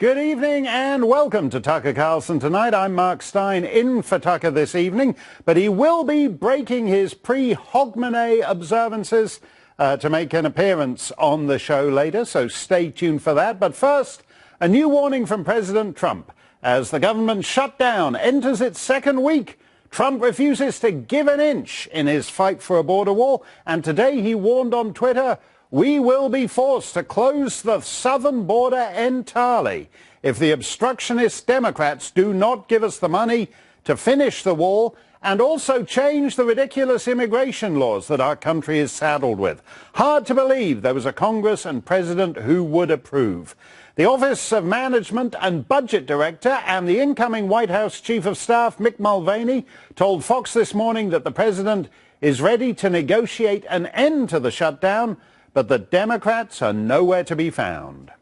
Good evening and welcome to Tucker Carlson Tonight. I'm Mark Stein in for Tucker this evening, but he will be breaking his pre-Hogmanay observances to make an appearance on the show later, so stay tuned for that. But first, a new warning from President Trump. As the government shutdown enters its second week, Trump refuses to give an inch in his fight for a border wall, and today he warned on Twitter, "We will be forced to close the southern border entirely if the obstructionist Democrats do not give us the money to finish the wall and also change the ridiculous immigration laws that our country is saddled with." Hard to believe there was a Congress and president who would approve. The Office of Management and Budget Director and the incoming White House Chief of Staff, Mick Mulvaney, told Fox this morning that the president is ready to negotiate an end to the shutdown, but the Democrats are nowhere to be found.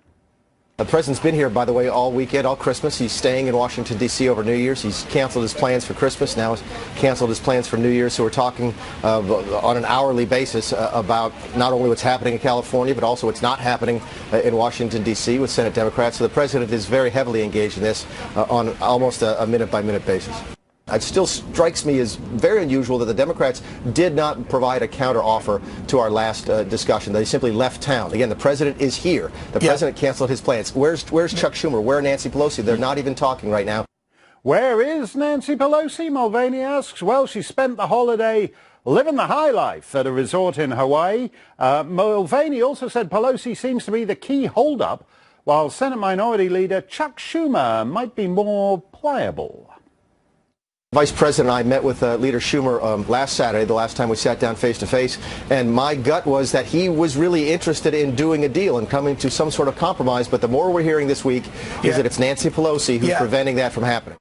The president's been here, by the way, all weekend, all Christmas. He's staying in Washington, D.C. over New Year's. He's canceled his plans for Christmas. Now he's canceled his plans for New Year's. So we're talking on an hourly basis about not only what's happening in California, but also what's not happening in Washington, D.C. with Senate Democrats. So the president is very heavily engaged in this on almost a minute-by-minute basis. It still strikes me as very unusual that the Democrats did not provide a counteroffer to our last discussion. They simply left town. Again, the president is here. The president canceled his plans. Where's Chuck Schumer? Where Nancy Pelosi? They're not even talking right now. Where is Nancy Pelosi? Mulvaney asks. Well, she spent the holiday living the high life at a resort in Hawaii. Mulvaney also said Pelosi seems to be the key holdup, while Senate Minority Leader Chuck Schumer might be more pliable. Vice President and I met with Leader Schumer last Saturday, the last time we sat down face-to-face, and my gut was that he was really interested in doing a deal and coming to some sort of compromise, but the more we're hearing this week is that it's Nancy Pelosi who's preventing that from happening.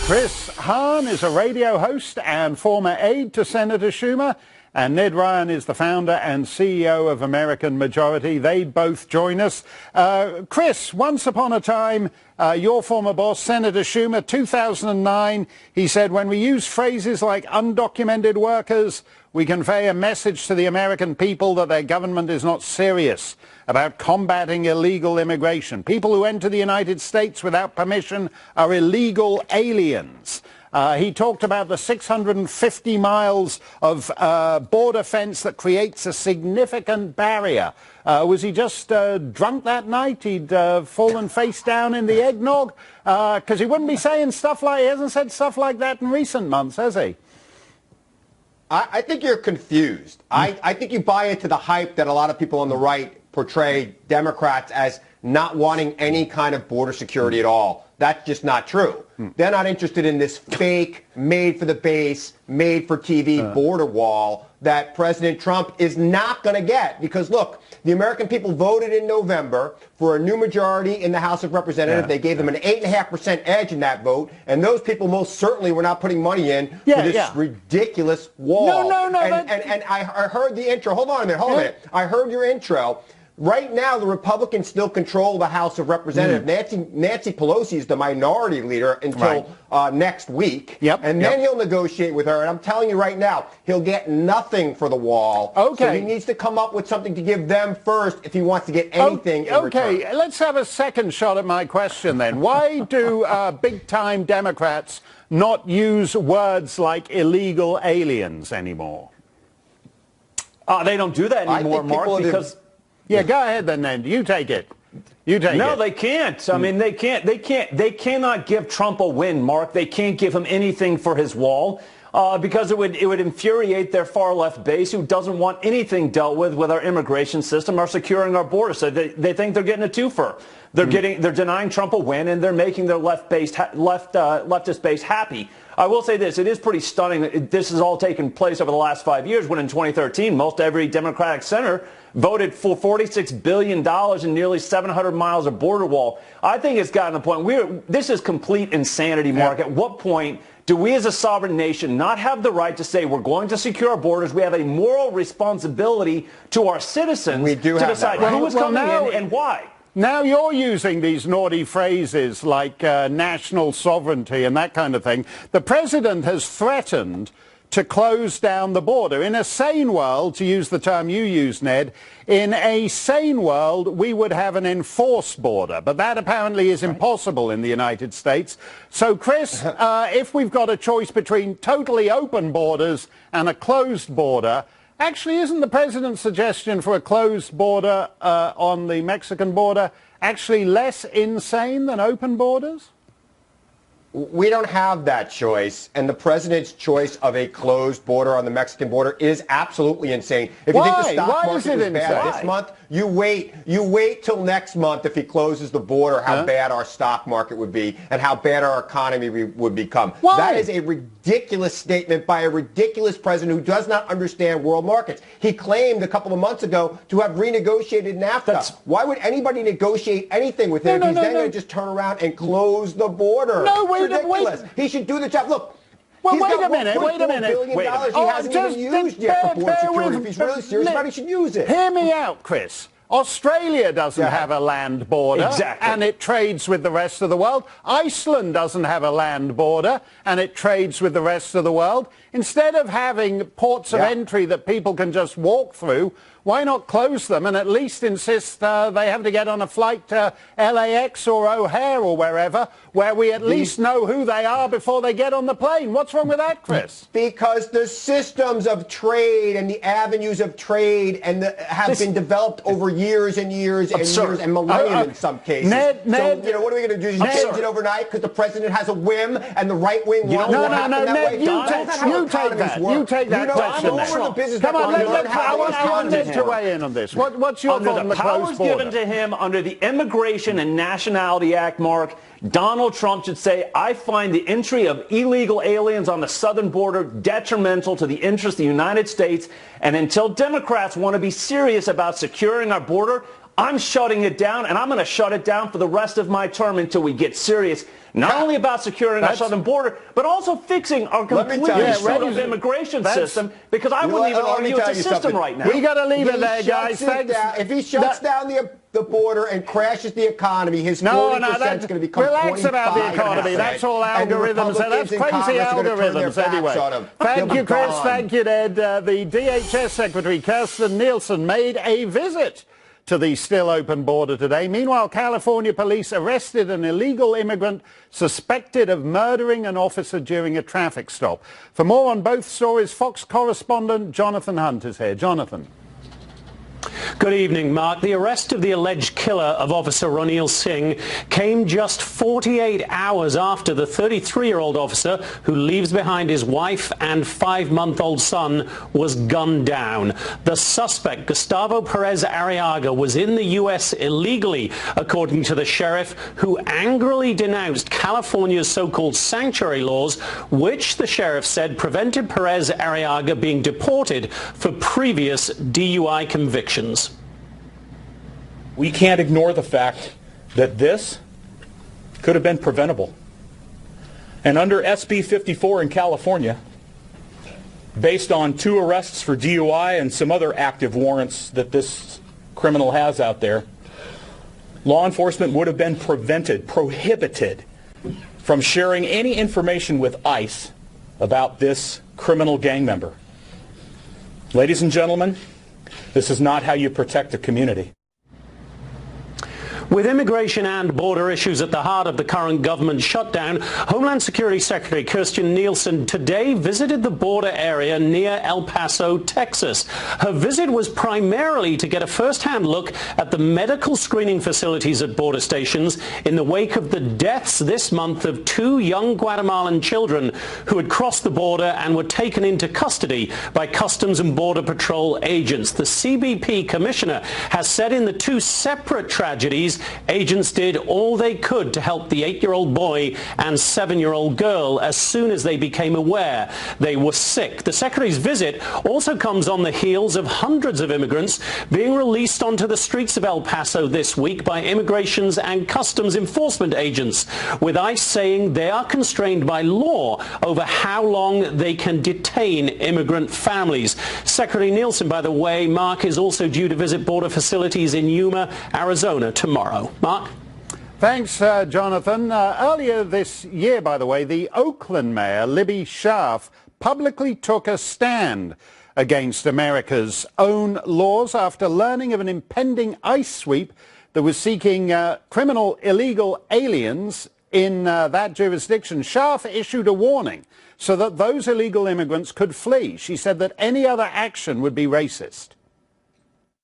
Chris Hahn is a radio host and former aide to Senator Schumer, and Ned Ryan is the founder and CEO of American Majority. They both join us. Chris, once upon a time, your former boss, Senator Schumer, 2009, he said, when we use phrases like undocumented workers, we convey a message to the American people that their government is not serious about combating illegal immigration. People who enter the United States without permission are illegal aliens. He talked about the 650 miles of border fence that creates a significant barrier. Was he just drunk that night? He'd fallen face down in the eggnog? Because he wouldn't be saying stuff like, he hasn't said stuff like that in recent months, has he? I think you're confused. I think you buy into the hype that a lot of people on the right portray Democrats as not wanting any kind of border security at all. That's just not true. They're not interested in this fake, made-for-the-base, made-for-TV border wall that President Trump is not going to get. Because, look, the American people voted in November for a new majority in the House of Representatives. They gave them an 8.5% edge in that vote, and those people most certainly were not putting money in for this ridiculous wall. No. And I heard the intro. Hold on a minute. I heard your intro. Right now, the Republicans still control the House of Representatives. Nancy Pelosi is the minority leader until next week. And then he'll negotiate with her. And I'm telling you right now, he'll get nothing for the wall. So he needs to come up with something to give them first if he wants to get anything in return. Let's have a second shot at my question then. Why do big-time Democrats not use words like illegal aliens anymore? They don't do that anymore, Mark, because... Yeah, go ahead then, Ned. You take it. No, they can't. I mean, they cannot give Trump a win, Mark. They can't give him anything for his wall because it would infuriate their far left base who doesn't want anything dealt with our immigration system or securing our border. So they think they're getting a twofer. They're denying Trump a win, and they're making their leftist base happy. I will say this, it is pretty stunning that this has all taken place over the last 5 years, when in 2013, most every Democratic senator voted for $46 billion and nearly 700 miles of border wall. I think it's gotten to the point, this is complete insanity, Mark. At what point do we as a sovereign nation not have the right to say we're going to secure our borders? We have a moral responsibility to our citizens to decide who is coming in and why. Now you're using these naughty phrases like national sovereignty and that kind of thing. The president has threatened to close down the border. In a sane world, to use the term you use, Ned, in a sane world, we would have an enforced border. But that apparently is impossible in the United States. So, Chris, if we've got a choice between totally open borders and a closed border, actually, isn't the president's suggestion for a closed border on the Mexican border actually less insane than open borders? We don't have that choice, and the president's choice of a closed border on the Mexican border is absolutely insane. If you think the stock market was bad this month, you wait till next month if he closes the border, how bad our stock market would be and how bad our economy would become. Why? That is a ridiculous statement by a ridiculous president who does not understand world markets. He claimed a couple of months ago to have renegotiated NAFTA. Why would anybody negotiate anything with him if he's then going to just turn around and close the border? No, wait. He should do the job. Look, well, he's wait got a minute. $1.4 billion he hasn't even used yet for border security. If he's really serious about it, he should use it. Hear me out, Chris. Australia doesn't have a land border, and it trades with the rest of the world. Iceland doesn't have a land border, and it trades with the rest of the world. Instead of having ports of entry that people can just walk through, why not close them and at least insist they have to get on a flight to LAX or O'Hare or wherever, where we at least know who they are before they get on the plane? What's wrong with that, Chris? Because the systems of trade and the avenues of trade have been developed over years and years and years and millennia in some cases. Ned, so, you know, what are we going to do? Just change it overnight because the president has a whim and the right wing wants to happen that way? You take that question, Ned. Come on, I want Ned to weigh in on this. What's your thought on the closed border? Powers given to him under the Immigration and Nationality Act, Mark, Donald Trump should say, I find the entry of illegal aliens on the southern border detrimental to the interests of the United States, and until Democrats want to be serious about securing our border, I'm shutting it down, and I'm going to shut it down for the rest of my term until we get serious, not only about securing our southern border, but also fixing our completely screwed up immigration system, because I wouldn't even argue it's a system right now. We got to leave it there, guys. If he shuts down the border and crashes the the his 40% is going to become 25%. Relax about the economy. That's all algorithms. That's crazy algorithms anyway. Thank you, Chris. Thank you, Ned. The DHS Secretary, Carlson, made a visit to the still open border today. Meanwhile, California police arrested an illegal immigrant suspected of murdering an officer during a traffic stop. For more on both stories, Fox correspondent Jonathan Hunt is here. Jonathan. Good evening, Mark. The arrest of the alleged killer of Officer Ronil Singh came just 48 hours after the 33-year-old officer, who leaves behind his wife and 5-month-old son, was gunned down. The suspect, Gustavo Perez Arriaga, was in the U.S. illegally, according to the sheriff, who angrily denounced California's so-called sanctuary laws, which the sheriff said prevented Perez Arriaga being deported for previous DUI convictions. We can't ignore the fact that this could have been preventable. And under SB 54 in California, based on 2 arrests for DUI and some other active warrants that this criminal has out there, law enforcement would have been prohibited from sharing any information with ICE about this criminal gang member. Ladies and gentlemen, this is not how you protect a community. With immigration and border issues at the heart of the current government shutdown, Homeland Security Secretary Kirstjen Nielsen today visited the border area near El Paso, Texas. Her visit was primarily to get a first-hand look at the medical screening facilities at border stations in the wake of the deaths this month of 2 young Guatemalan children who had crossed the border and were taken into custody by Customs and Border Patrol agents. The CBP commissioner has said in the 2 separate tragedies, agents did all they could to help the 8-year-old boy and 7-year-old girl as soon as they became aware they were sick. The Secretary's visit also comes on the heels of hundreds of immigrants being released onto the streets of El Paso this week by immigrations and customs enforcement agents, with ICE saying they are constrained by law over how long they can detain immigrant families. Secretary Nielsen, by the way, Mark, is also due to visit border facilities in Yuma, Arizona tomorrow. Mark? Thanks, Jonathan. Earlier this year, by the way, the Oakland mayor, Libby Schaaf, publicly took a stand against America's own laws after learning of an impending ICE sweep that was seeking criminal illegal aliens in that jurisdiction. Schaaf issued a warning so that those illegal immigrants could flee. She said that any other action would be racist.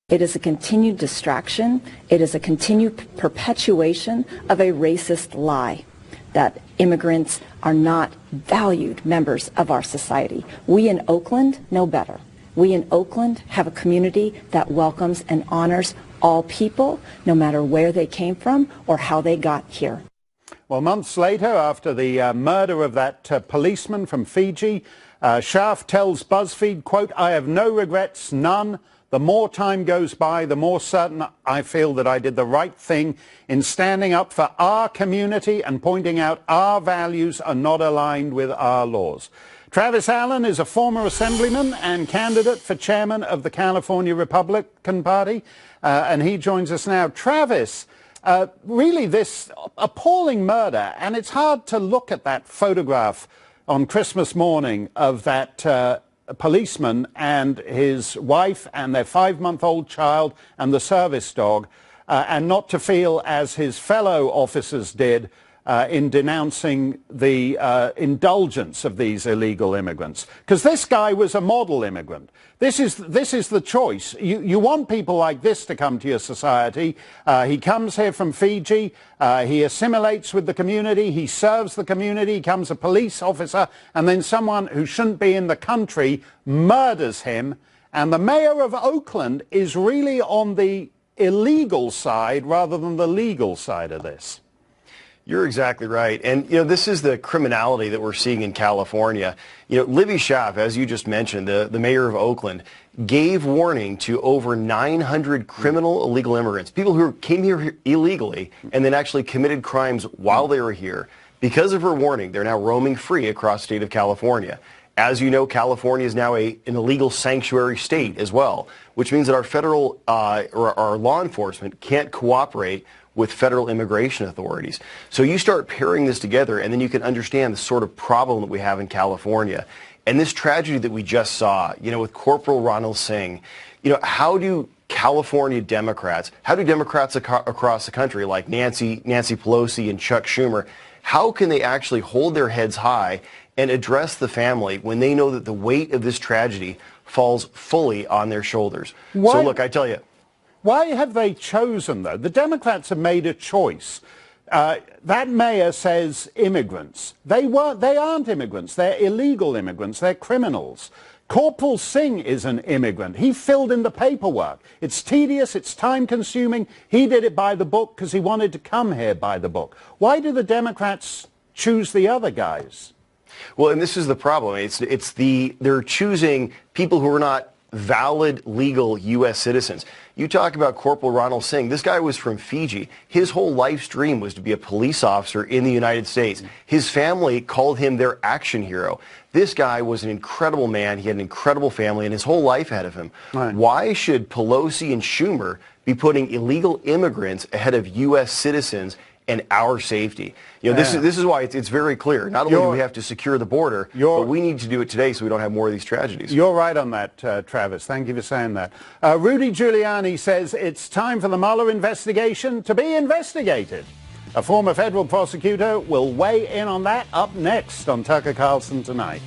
It is a continued distraction. It is a continued perpetuation of a racist lie that immigrants are not valued members of our society. We in Oakland know better. We in Oakland have a community that welcomes and honors all people, no matter where they came from or how they got here. Well, months later, after the murder of that policeman from Fiji, Schaaf tells BuzzFeed, quote, "I have no regrets, none. The more time goes by, the more certain I feel that I did the right thing in standing up for our community and pointing out our values are not aligned with our laws." Travis Allen is a former assemblyman and candidate for chairman of the California Republican Party, and he joins us now. Travis, really this appalling murder, and it's hard to look at that photograph on Christmas morning of that policeman and his wife and their 5-month-old child and the service dog, and not to feel as his fellow officers did in denouncing the indulgence of these illegal immigrants. Because this guy was a model immigrant. This is the choice. You want people like this to come to your society. He comes here from Fiji. He assimilates with the community. He serves the community. He becomes a police officer. And then someone who shouldn't be in the country murders him. And the mayor of Oakland is really on the illegal side rather than the legal side of this. You're exactly right. And, this is the criminality that we're seeing in California. Libby Schaaf, as you just mentioned, the mayor of Oakland, gave warning to over 900 criminal illegal immigrants, people who came here illegally and then actually committed crimes while they were here. Because of her warning, they're now roaming free across the state of California. As you know, California is now an illegal sanctuary state as well, which means that our federal or our law enforcement can't cooperate with federal immigration authorities. So you start pairing this together, and then you can understand the sort of problem that we have in California. And this tragedy that we just saw, with Corporal Ronald Singh, how do California Democrats, how do Democrats across the country like Nancy Pelosi and Chuck Schumer, how can they actually hold their heads high and address the family when they know that the weight of this tragedy falls fully on their shoulders? What? So look, I tell you, why have they chosen, though? The Democrats have made a choice. That mayor says immigrants. They aren't immigrants. They're illegal immigrants. They're criminals. Corporal Singh is an immigrant. He filled in the paperwork. It's tedious. It's time-consuming. He did it by the book because he wanted to come here by the book. Why do the Democrats choose the other guys? Well, and this is the problem. They're choosing people who are not valid, legal U.S. citizens. You talk about Corporal Ronald Singh. This guy was from Fiji. His whole life's dream was to be a police officer in the United States. His family called him their action hero. This guy was an incredible man. He had an incredible family and his whole life ahead of him. Right. Why should Pelosi and Schumer be putting illegal immigrants ahead of U.S. citizens and our safety? This is why it's very clear. Not only do we have to secure the border, but we need to do it today so we don't have more of these tragedies. You're right on that, Travis. Thank you for saying that. Rudy Giuliani says it's time for the Mueller investigation to be investigated. A former federal prosecutor will weigh in on that up next on Tucker Carlson Tonight.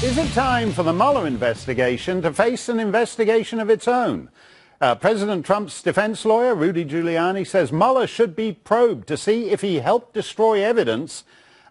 Is it time for the Mueller investigation to face an investigation of its own? President Trump's defense lawyer, Rudy Giuliani, says Mueller should be probed to see if he helped destroy evidence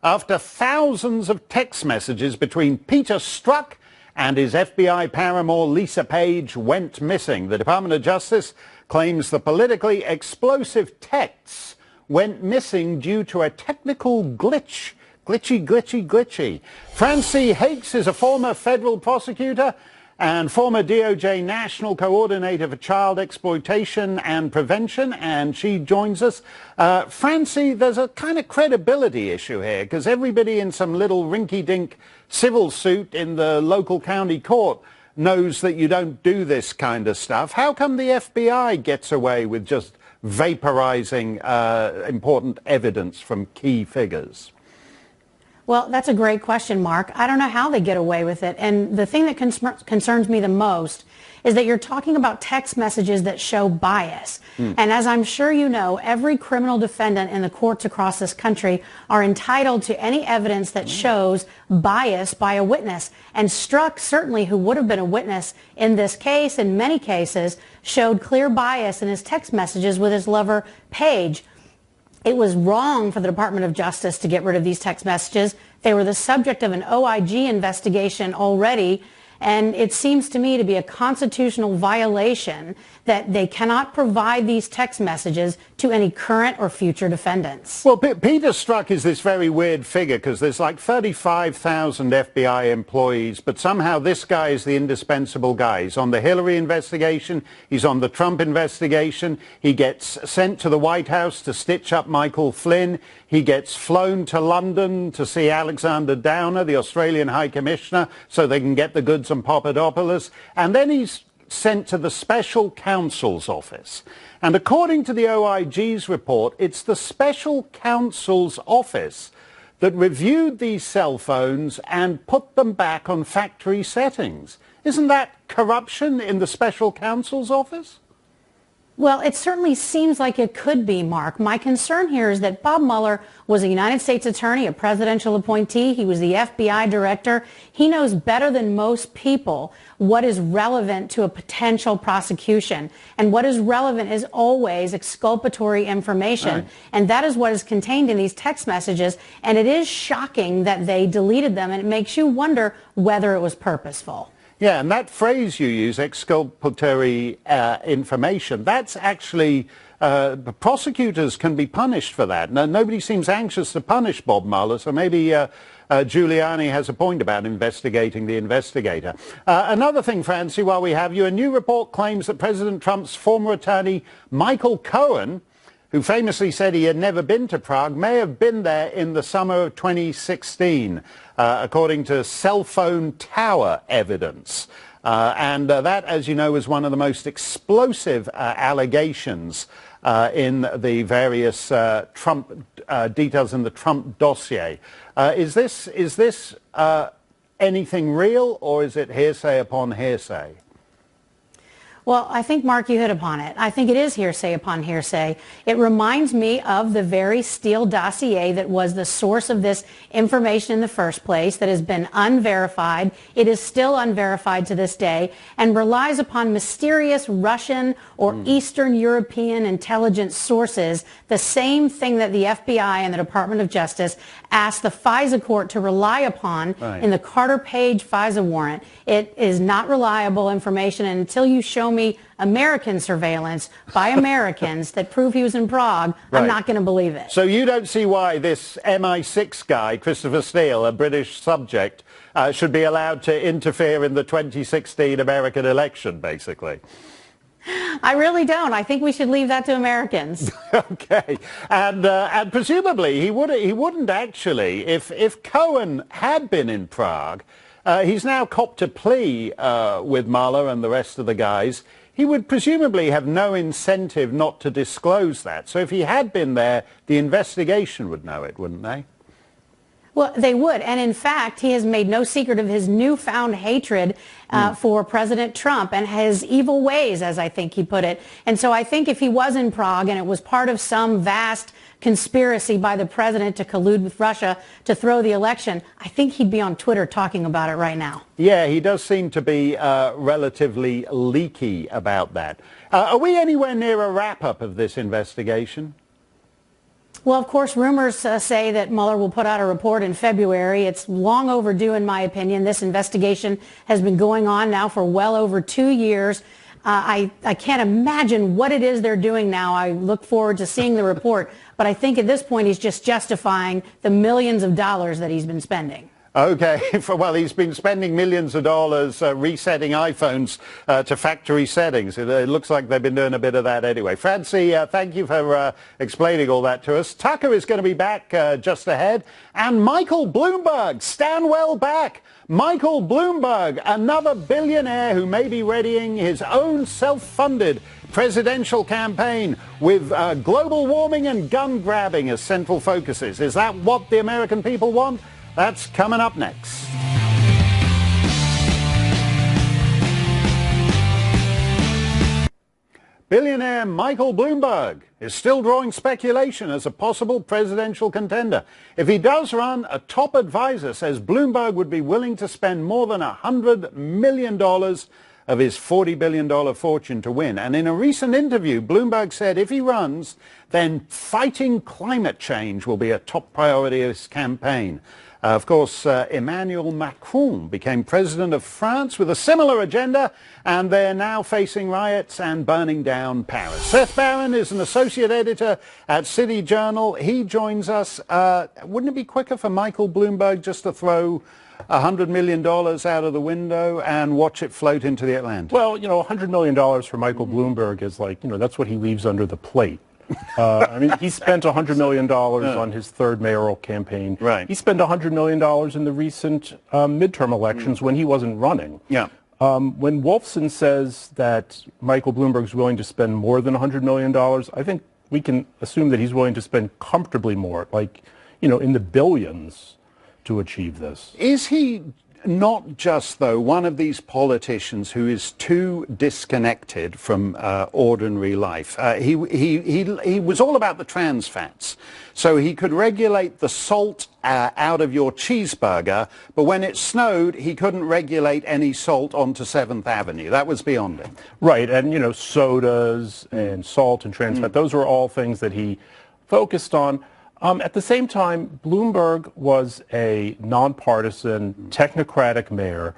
after thousands of text messages between Peter Strzok and his FBI paramour Lisa Page went missing. The Department of Justice claims the politically explosive texts went missing due to a technical glitch. Glitchy. Francie Hakes is a former federal prosecutor and former DOJ National Coordinator for Child Exploitation and Prevention, and she joins us. Francie, there's a kind of credibility issue here, because everybody in some little rinky-dink civil suit in the local county court knows that you don't do this kind of stuff. How come the FBI gets away with just vaporizing important evidence from key figures? Well, that's a great question, Mark. I don't know how they get away with it. And the thing that concerns me the most is that you're talking about text messages that show bias. And as I'm sure you know, every criminal defendant in the courts across this country are entitled to any evidence that shows bias by a witness. And Strzok, certainly, who would have been a witness in this case, in many cases, showed clear bias in his text messages with his lover, Paige. It was wrong for the Department of Justice to get rid of these text messages. They were the subject of an OIG investigation already, and it seems to me to be a constitutional violation that they cannot provide these text messages to any current or future defendants. Well, Peter Strzok is this very weird figure because there's like 35,000 FBI employees, but somehow this guy is the indispensable guy. He's on the Hillary investigation. He's on the Trump investigation. He gets sent to the White House to stitch up Michael Flynn. He gets flown to London to see Alexander Downer, the Australian High Commissioner, so they can get the goods on Papadopoulos. And then he's sent to the special counsel's office. And according to the OIG's report, it's the special counsel's office that reviewed these cell phones and put them back on factory settings. Isn't that corruption in the special counsel's office? Well, it certainly seems like it could be, Mark. My concern here is that Bob Mueller was a United States attorney, a presidential appointee. He was the FBI director. He knows better than most people what is relevant to a potential prosecution. And what is relevant is always exculpatory information. Right. And that is what is contained in these text messages. And it is shocking that they deleted them. And it makes you wonder whether it was purposeful. Yeah, and that phrase you use, exculpatory information, that's actually, prosecutors can be punished for that. Now, nobody seems anxious to punish Bob Mueller, so maybe Giuliani has a point about investigating the investigator. Another thing, Francie, while we have you, a new report claims that President Trump's former attorney, Michael Cohen, who famously said he had never been to Prague, may have been there in the summer of 2016, according to cell phone tower evidence. And that, as you know, was one of the most explosive allegations in the various Trump details in the Trump dossier. Is this anything real, or is it hearsay upon hearsay? Well, I think, Mark, you hit upon it. I think it is hearsay upon hearsay. It reminds me of the very Steele dossier that was the source of this information in the first place, that has been unverified. It is still unverified to this day and relies upon mysterious Russian or Eastern European intelligence sources, the same thing that the FBI and the Department of Justice asked the FISA court to rely upon in the Carter Page FISA warrant. It is not reliable information, and until you show me American surveillance by Americans that prove he was in Prague, I'm not going to believe it. So you don't see why this MI6 guy, Christopher Steele, a British subject, should be allowed to interfere in the 2016 American election, basically? I really don't. I think we should leave that to Americans. Okay. And presumably he wouldn't actually, if Cohen had been in Prague, he's now copped a plea with Mueller and the rest of the guys. He would presumably have no incentive not to disclose that. So if he had been there, the investigation would know it, wouldn't they? Well, they would. And in fact, he has made no secret of his newfound hatred for President Trump and his evil ways, as I think he put it. And so I think if he was in Prague and it was part of some vast conspiracy by the president to collude with Russia to throw the election, I think he'd be on Twitter talking about it right now. Yeah, he does seem to be relatively leaky about that. Are we anywhere near a wrap-up of this investigation? Well, of course, rumors say that Mueller will put out a report in February. It's long overdue, in my opinion. This investigation has been going on now for well over 2 years. I can't imagine what it is they're doing now. I look forward to seeing the report. But I think at this point he's just justifying the millions of dollars that he's been spending. Okay, well, he's been spending millions of dollars resetting iPhones to factory settings. It looks like they've been doing a bit of that anyway. Francie, thank you for explaining all that to us. Tucker is going to be back just ahead. And Michael Bloomberg, stand well back. Michael Bloomberg, another billionaire who may be readying his own self-funded presidential campaign with global warming and gun grabbing as central focuses. Is that what the American people want? That's coming up next. Billionaire Michael Bloomberg is still drawing speculation as a possible presidential contender. If he does run, a top advisor says Bloomberg would be willing to spend more than $100 million of his $40 billion fortune to win. And in a recent interview, Bloomberg said if he runs, then fighting climate change will be a top priority of his campaign. Of course, Emmanuel Macron became president of France with a similar agenda, and they're now facing riots and burning down Paris. Seth Barron is an associate editor at City Journal. He joins us. Wouldn't it be quicker for Michael Bloomberg just to throw $100 million out of the window and watch it float into the Atlantic? Well, you know, $100 million for Michael Bloomberg is like, you know, that's what he leaves under the plate. I mean, he spent $100 million on his third mayoral campaign. Right. He spent $100 million in the recent midterm elections when he wasn't running. Yeah. When Wolfson says that Michael Bloomberg's willing to spend more than $100 million, I think we can assume that he's willing to spend comfortably more, like, you know, in the billions to achieve this. Is he not just, though, one of these politicians who is too disconnected from ordinary life? He was all about the trans fats. So he could regulate the salt out of your cheeseburger, but when it snowed, he couldn't regulate any salt onto 7th Avenue. That was beyond him. Right, and, you know, sodas and salt and trans fat, those were all things that he focused on. At the same time, Bloomberg was a nonpartisan, technocratic mayor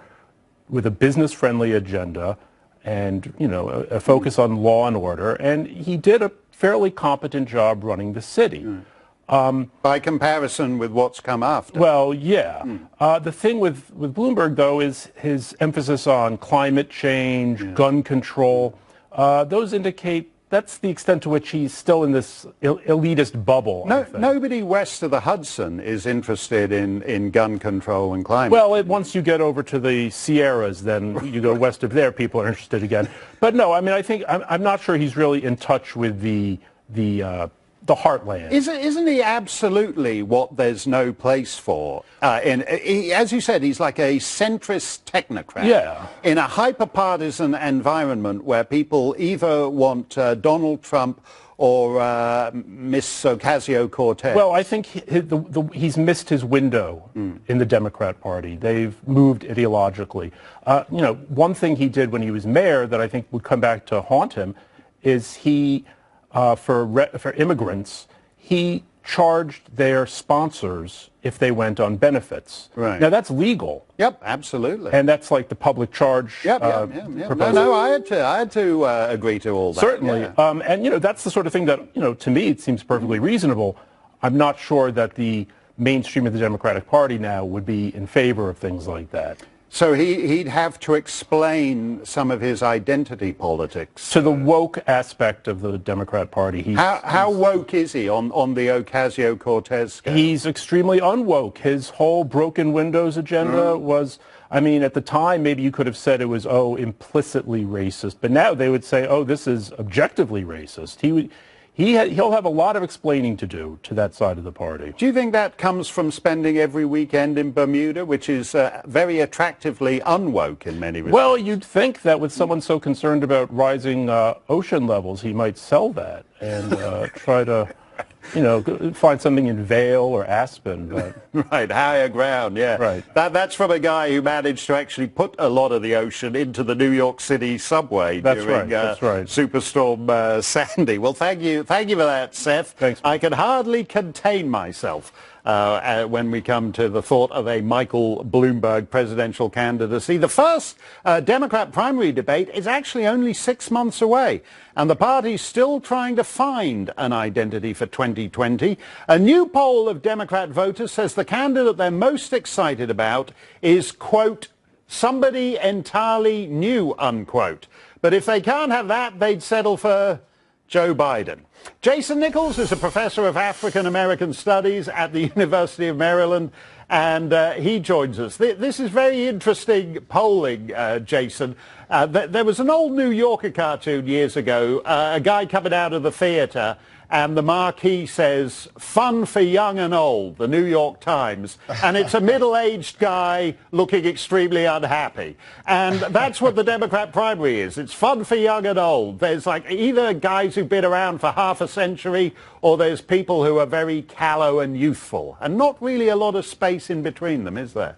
with a business-friendly agenda and, you know, a focus on law and order, and he did a fairly competent job running the city. By comparison with what's come after. Well, yeah. The thing with Bloomberg, though, is his emphasis on climate change, gun control. Those indicate that's the extent to which he's still in this elitist bubble. Nobody west of the Hudson is interested in gun control and climate. Well, once you get over to the Sierras, then you go west of there, people are interested again. But no, I mean, I think I'm not sure he's really in touch with the heartland. Isn't he absolutely what there's no place for? As you said, he's like a centrist technocrat. Yeah. In a hyper-partisan environment where people either want Donald Trump or Miss Ocasio-Cortez. Well, I think he's missed his window in the Democrat Party. They've moved ideologically. You know, one thing he did when he was mayor that I think would come back to haunt him is he... For immigrants, he charged their sponsors if they went on benefits. Right. Now, that's legal. Yep, absolutely. And that's like the public charge proposal. No, I had to agree to all that. Certainly. Yeah. And, you know, that's the sort of thing that, you know, to me it seems perfectly reasonable. I'm not sure that the mainstream of the Democratic Party now would be in favor of things like that. So he'd have to explain some of his identity politics. To the woke aspect of the Democrat Party. How woke is he on the Ocasio-Cortez scale? He's extremely unwoke. His whole broken windows agenda was, I mean, at the time, maybe you could have said it was, implicitly racist. But now they would say, this is objectively racist. He'll have a lot of explaining to do to that side of the party. Do you think that comes from spending every weekend in Bermuda, which is very attractively unwoke in many respects? Well, you'd think that with someone so concerned about rising ocean levels, he might sell that and try to, you know, find something in Vail or Aspen. But... Right, higher ground, yeah. Right. That's from a guy who managed to actually put a lot of the ocean into the New York City subway during Superstorm Sandy. Well, thank you for that, Seth. Thanks. I can hardly contain myself. when we come to the thought of a Michael Bloomberg presidential candidacy. The first Democrat primary debate is actually only 6 months away, and the party's still trying to find an identity for 2020. A new poll of Democrat voters says the candidate they're most excited about is, quote, somebody entirely new, unquote. But if they can't have that, they'd settle for Joe Biden. Jason Nichols is a professor of African American Studies at the University of Maryland, and he joins us. This is very interesting polling, Jason. There was an old New Yorker cartoon years ago, a guy coming out of the theater, and the marquee says, fun for young and old, the New York Times, and it's a middle-aged guy looking extremely unhappy. And that's what the Democrat primary is. It's fun for young and old. There's like either guys who've been around for half a century, or there's people who are very callow and youthful, and not really a lot of space in between them, is there?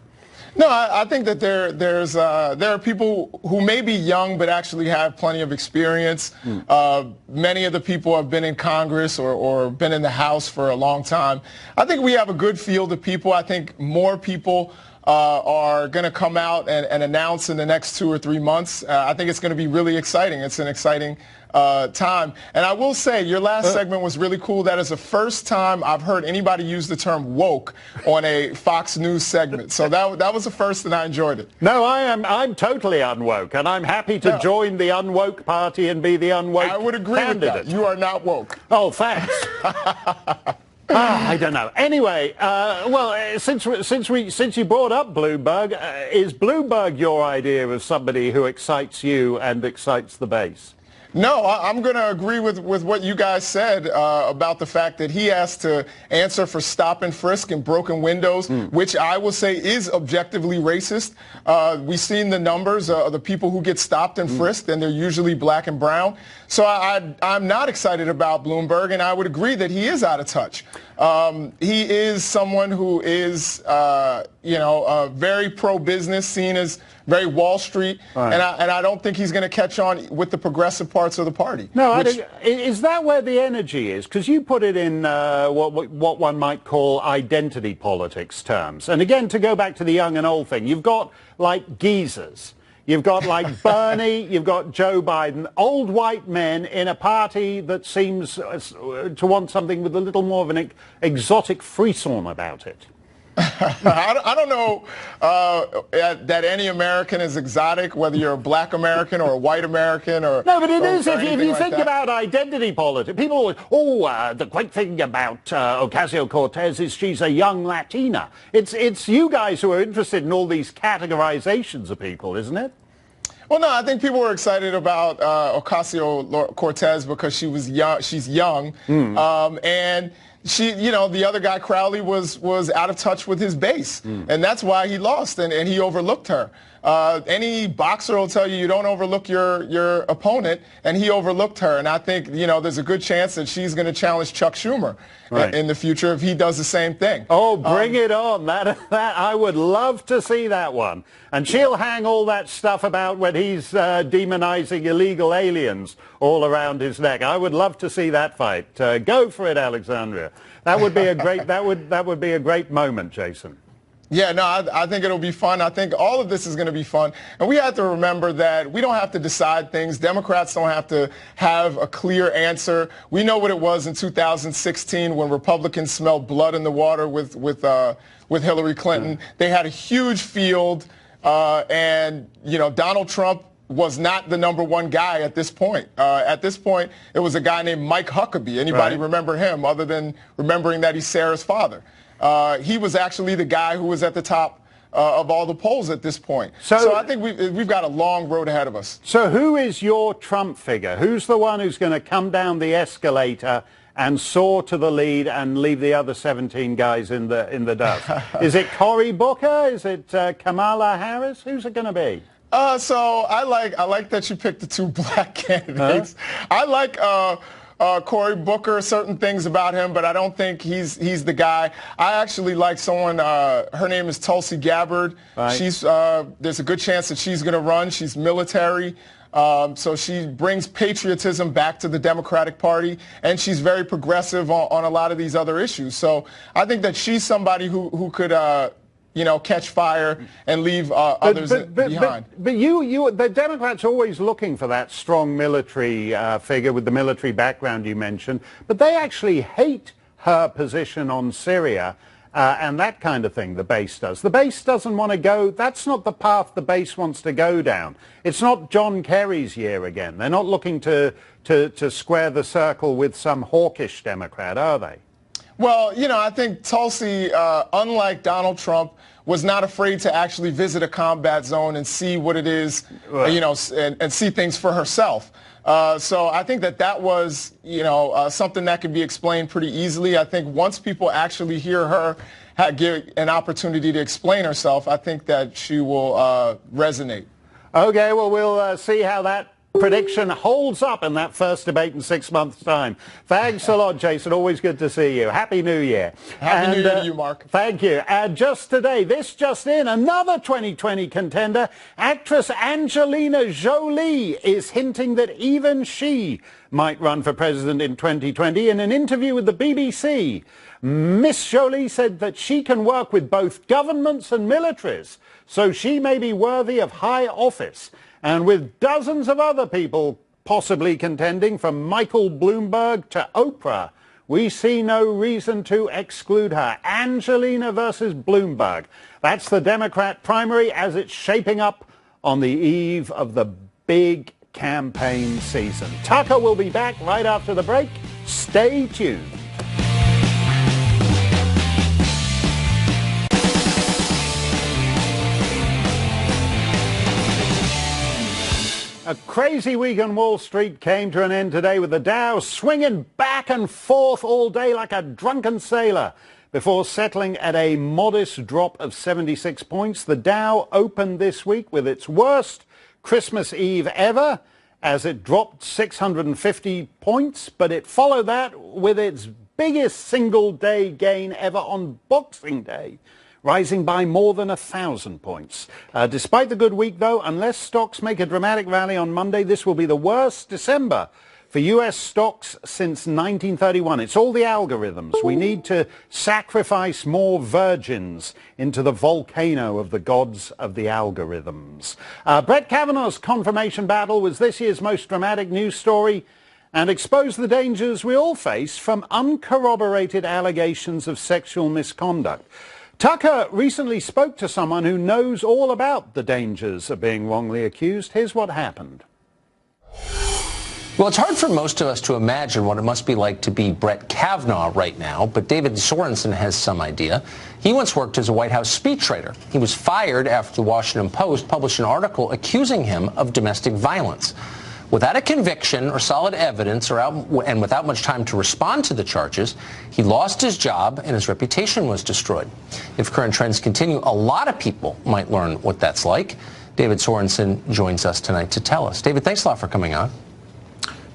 No, I think that there are people who may be young but actually have plenty of experience. Many of the people have been in Congress or been in the House for a long time. I think we have a good field of people. I think more people are going to come out and announce in the next 2 or 3 months. I think it's going to be really exciting. It's an exciting time. And I will say, your last segment was really cool. That is the first time I've heard anybody use the term woke on a Fox News segment. So that was the first, and I enjoyed it. No, I'm totally unwoke, and I'm happy to join the unwoke party and be the unwoke I would agree candidate. with that. You are not woke. Oh, thanks. I don't know. Anyway, well, since you brought up Bloomberg, is Bloomberg your idea of somebody who excites you and excites the base? No, I'm going to agree with what you guys said about the fact that he has to answer for stop and frisk and broken windows, which I will say is objectively racist. We've seen the numbers of the people who get stopped and frisked, and they're usually black and brown. So I'm not excited about Bloomberg, and I would agree that he is out of touch. He is someone who is, very pro-business, seen as very Wall Street, right. and I don't think he's going to catch on with the progressive parts of the party. No, is that where the energy is? Because you put it in what one might call identity politics terms. And again, to go back to the young and old thing, you've got like geezers. You've got like Bernie, you've got Joe Biden, old white men in a party that seems to want something with a little more of an exotic frisson about it. I don't know that any American is exotic, whether you're a black American or a white American or no, but it is if you like think that. About identity politics. People always, the great thing about Ocasio-Cortez is she's a young Latina. It's you guys who are interested in all these categorizations of people, isn't it? Well, no, I think people were excited about Ocasio-Cortez because she was young. She's young, and she, the other guy, Crowley, was out of touch with his base, and that's why he lost, and he overlooked her. Any boxer will tell you don't overlook your opponent, and he overlooked her. And I think, there's a good chance that she's going to challenge Chuck Schumer in the future if he does the same thing. Oh, bring it on. That I would love to see that one. And she'll hang all that stuff about when he's demonizing illegal aliens all around his neck. I would love to see that fight. Go for it, Alexandria. That would be a great that would be a great moment, Jason. Yeah, no, I think it'll be fun. I think all of this is going to be fun. And we have to remember that we don't have to decide things. Democrats don't have to have a clear answer. We know what it was in 2016 when Republicans smelled blood in the water with Hillary Clinton. They had a huge field, and, Donald Trump was not the #1 guy at this point. At this point, it was a guy named Mike Huckabee. Anybody remember him other than remembering that he's Sarah's father? He was actually the guy who was at the top of all the polls at this point. So I think we've got a long road ahead of us. So who is your Trump figure? Who's the one who's going to come down the escalator and soar to the lead and leave the other 17 guys in the dust? Is it Cory Booker? Is it Kamala Harris? Who's it going to be? So I like that you picked the two black candidates. I like Cory Booker, certain things about him, but I don't think he's the guy. I actually like someone, her name is Tulsi Gabbard. She's there's a good chance that she's going to run. She's military. So she brings patriotism back to the Democratic Party, and she's very progressive on a lot of these other issues. So I think that she's somebody who could, catch fire and leave others behind. But the Democrats are always looking for that strong military figure with the military background you mentioned, but they actually hate her position on Syria. And that kind of thing, the base does. The base doesn't want to go, that's not the path the base wants to go down. It's not John Kerry's year again. They're not looking to square the circle with some hawkish Democrat, are they? Well, I think Tulsi, unlike Donald Trump, was not afraid to actually visit a combat zone and see what it is, and see things for herself. So I think that was, something that can be explained pretty easily. I think once people actually hear her give an opportunity to explain herself, I think that she will resonate. Okay, well, we'll see how that prediction holds up in that first debate in 6 months' time. Thanks a lot, Jason. Always good to see you. Happy New Year. Happy New Year to you, Mark. Thank you. And just today, just in, another 2020 contender, actress Angelina Jolie is hinting that even she might run for president in 2020. In an interview with the BBC, Miss Jolie said that she can work with both governments and militaries, so she may be worthy of high office. And with dozens of other people possibly contending, from Michael Bloomberg to Oprah, we see no reason to exclude her. Angelina versus Bloomberg. That's the Democrat primary as it's shaping up on the eve of the big campaign season. Tucker will be back right after the break. Stay tuned. A crazy week on Wall Street came to an end today with the Dow swinging back and forth all day like a drunken sailor before settling at a modest drop of 76 points. The Dow opened this week with its worst Christmas Eve ever as it dropped 650 points, but it followed that with its biggest single-day gain ever on Boxing Day, rising by more than 1,000 points. Despite the good week, though, unless stocks make a dramatic rally on Monday, this will be the worst December for U.S. stocks since 1931. It's all the algorithms. We need to sacrifice more virgins into the volcano of the gods of the algorithms. Brett Kavanaugh's confirmation battle was this year's most dramatic news story and exposed the dangers we all face from uncorroborated allegations of sexual misconduct. Tucker recently spoke to someone who knows all about the dangers of being wrongly accused. Here's what happened. Well, it's hard for most of us to imagine what it must be like to be Brett Kavanaugh right now, but David Sorensen has some idea. He once worked as a White House speechwriter. He was fired after the Washington Post published an article accusing him of domestic violence. Without a conviction or solid evidence and without much time to respond to the charges, he lost his job and his reputation was destroyed. If current trends continue, a lot of people might learn what that's like. David Sorensen joins us tonight to tell us. David, thanks a lot for coming on.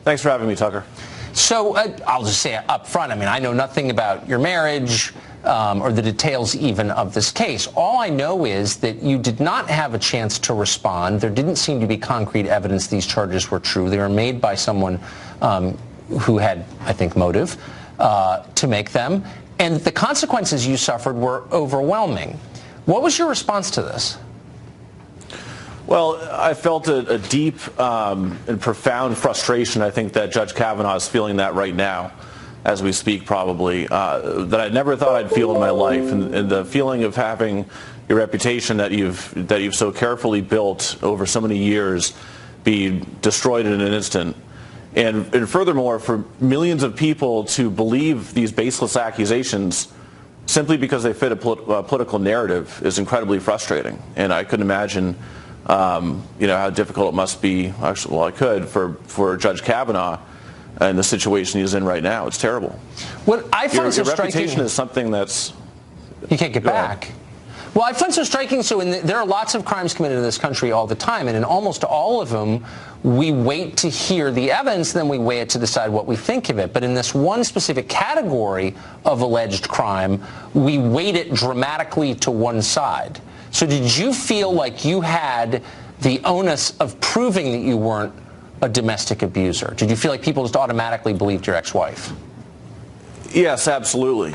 Thanks for having me, Tucker. So I'll just say up front, I know nothing about your marriage or the details even of this case. All I know is that you did not have a chance to respond. There didn't seem to be concrete evidence these charges were true. They were made by someone who had, I think, motive to make them. And the consequences you suffered were overwhelming. What was your response to this? Well, I felt a deep and profound frustration. I think that Judge Kavanaugh is feeling that right now, as we speak, probably, that I never thought I'd feel in my life. And the feeling of having your reputation that you've so carefully built over so many years be destroyed in an instant. And furthermore, for millions of people to believe these baseless accusations simply because they fit a political narrative is incredibly frustrating. And I couldn't imagine how difficult it must be, actually, well, I could, for Judge Kavanaugh in the situation he's in right now. It's terrible. What I find so striking, reputation is something that's... You can't get back. Well, I find so striking, there are lots of crimes committed in this country all the time, and in almost all of them, we wait to hear the evidence, then we weigh it to decide what we think of it. But in this one specific category of alleged crime, we weight it dramatically to one side. So did you feel like you had the onus of proving that you weren't a domestic abuser? Did you feel like people just automatically believed your ex-wife? Yes, absolutely.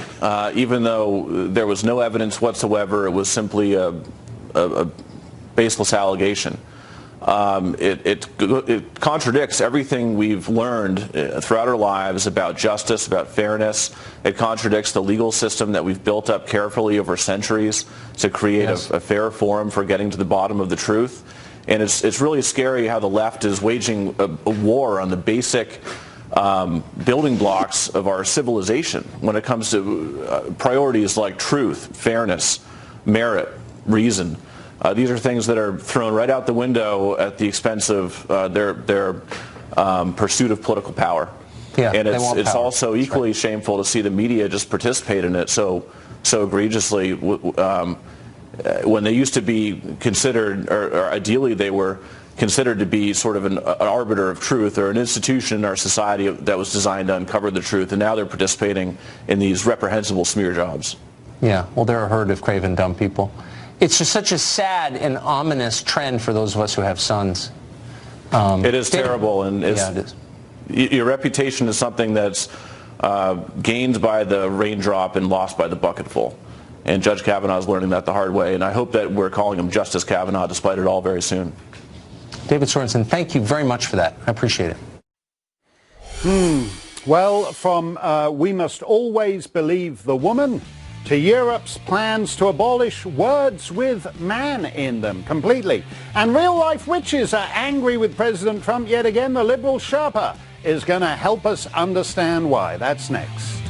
Even though there was no evidence whatsoever, it was simply a baseless allegation. It contradicts everything we've learned throughout our lives about justice, about fairness. It contradicts the legal system that we've built up carefully over centuries to create a fair forum for getting to the bottom of the truth. And it's really scary how the left is waging a war on the basic building blocks of our civilization when it comes to priorities like truth, fairness, merit, reason. These are things that are thrown right out the window at the expense of their pursuit of political power. Yeah, and it's power. also equally shameful to see the media just participate in it so egregiously when they used to be considered, or ideally they were considered to be sort of an arbiter of truth, or an institution in our society that was designed to uncover the truth, and now they're participating in these reprehensible smear jobs. Yeah, well, they're a herd of craven dumb people. It's just such a sad and ominous trend for those of us who have sons. It is terrible, and it is. Your reputation is something that's gained by the raindrop and lost by the bucketful. And Judge Kavanaugh is learning that the hard way, and I hope that we're calling him Justice Kavanaugh despite it all very soon. David Sorensen, thank you very much for that. I appreciate it. Well, from we must always believe the woman to Europe's plans to abolish words with man in them completely. And real-life witches are angry with President Trump yet again. The liberal Sherpa is going to help us understand why. That's next.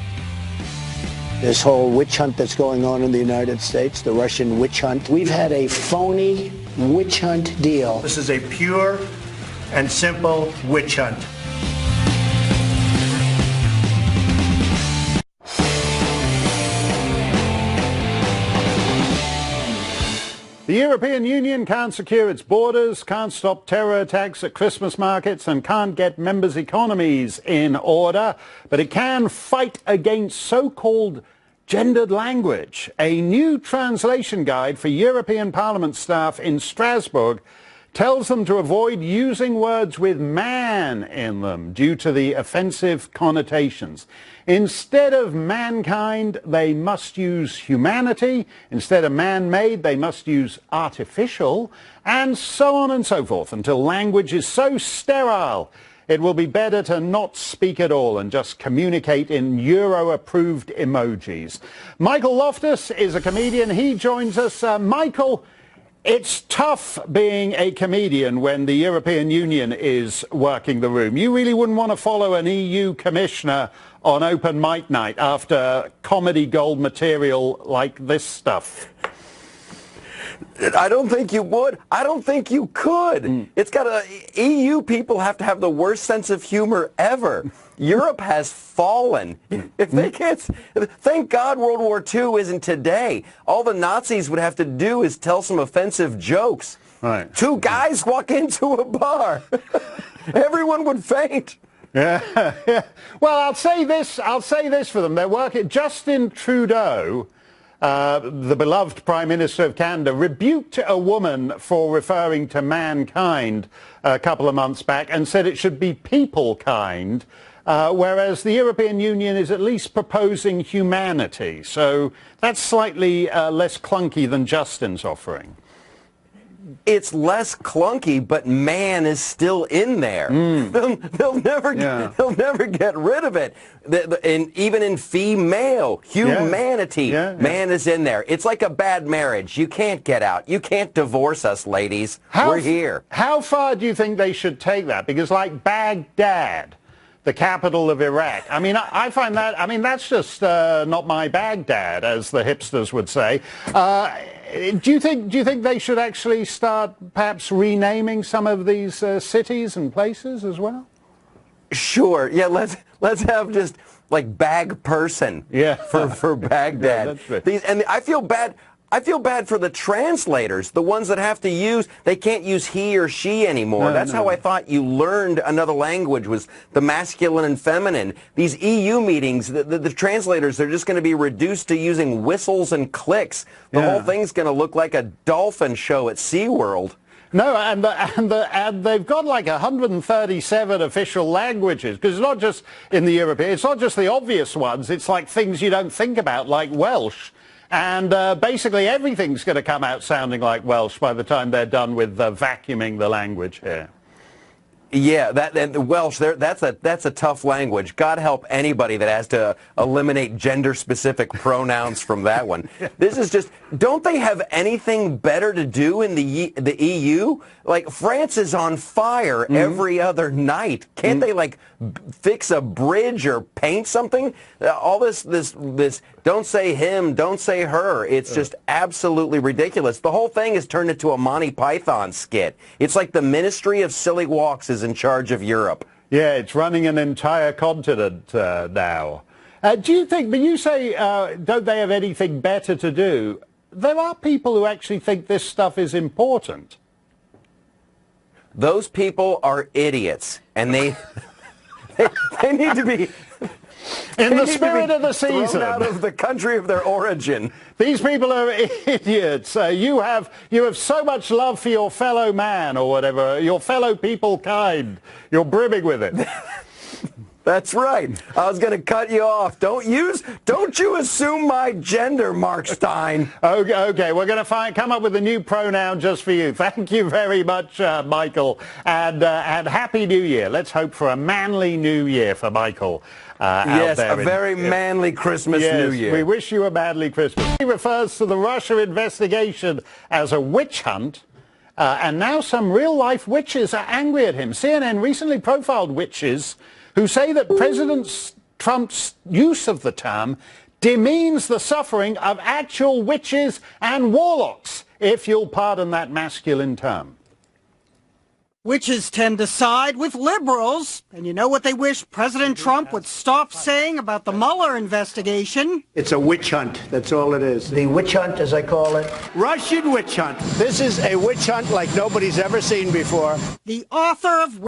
This whole witch hunt that's going on in the United States, the Russian witch hunt. We've had a phony witch hunt deal. This is a pure and simple witch hunt. The European Union can't secure its borders, can't stop terror attacks at Christmas markets, and can't get members' economies in order, but it can fight against so-called gendered language. A new translation guide for European Parliament staff in Strasbourg tells them to avoid using words with man in them due to the offensive connotations. Instead of mankind, they must use humanity. Instead of man-made, they must use artificial, and so on and so forth, until language is so sterile it will be better to not speak at all and just communicate in Euro-approved emojis. Michael Loftus is a comedian. He joins us. Michael, it's tough being a comedian when the European Union is working the room. You really wouldn't want to follow an EU commissioner on open mic night after comedy gold material like this stuff. I don't think you would. I don't think you could. It's got EU people have to have the worst sense of humor ever. Europe has fallen. If they can't, thank God World War II isn't today. All the Nazis would have to do is tell some offensive jokes. Right. Two guys walk into a bar. Everyone would faint. Yeah. Well, I'll say this for them. They're working. Justin Trudeau, the beloved Prime Minister of Canada, rebuked a woman for referring to mankind a couple of months back and said it should be people kind, whereas the European Union is at least proposing humanity. So that's slightly less clunky than Justin's offering. It's less clunky, but man is still in there. They'll never get rid of it. And even in female, humanity, man is in there. It's like a bad marriage. You can't get out. You can't divorce us, ladies. We're here. How far do you think they should take that? Because like Baghdad, the capital of Iraq, I mean, I find that, I mean, that's just not my Baghdad, as the hipsters would say. Do you think they should actually start perhaps renaming some of these cities and places as well? Sure. Yeah, let's have just like Bag Person for Baghdad. Yeah, that's right. And I feel bad for the translators, the ones that have to use, they can't use he or she anymore. That's how I thought you learned another language, was the masculine and feminine. These EU meetings, the translators, they're just going to be reduced to using whistles and clicks. The whole thing's going to look like a dolphin show at SeaWorld. No, and they've got like 137 official languages, because it's not just in the European, it's not just the obvious ones, it's like things you don't think about, like Welsh. And basically everything's going to come out sounding like Welsh by the time they're done with vacuuming the language here. Yeah, and Welsh, that's a tough language. God help anybody that has to eliminate gender-specific pronouns from that one. This is just, don't they have anything better to do in the EU? Like, France is on fire every other night. Can't they, like, fix a bridge or paint something? All this, don't say him, don't say her. It's just absolutely ridiculous. The whole thing has turned into a Monty Python skit. It's like the Ministry of Silly Walks is in charge of Europe. Yeah, it's running an entire continent now. Do you think, but you say, don't they have anything better to do? There are people who actually think this stuff is important. Those people are idiots, and they need to be... In the spirit of the season. Thrown out of the country of their origin. These people are idiots. You have so much love for your fellow man or whatever, your fellow people kind. You're brimming with it. That's right. I was going to cut you off. Don't you assume my gender, Mark Stein. Okay, we're going to come up with a new pronoun just for you. Thank you very much, Michael, and Happy New Year. Let's hope for a manly New Year for Michael. Yes, a very manly Christmas New Year. We wish you a manly Christmas. He refers to the Russia investigation as a witch hunt, and now some real-life witches are angry at him. CNN recently profiled witches who say that President Trump's use of the term demeans the suffering of actual witches and warlocks, if you'll pardon that masculine term. Witches tend to side with liberals, and you know what they wish President Trump would stop saying about the Mueller investigation? It's a witch hunt. That's all it is. The witch hunt, as I call it. Russian witch hunt. This is a witch hunt like nobody's ever seen before. The author of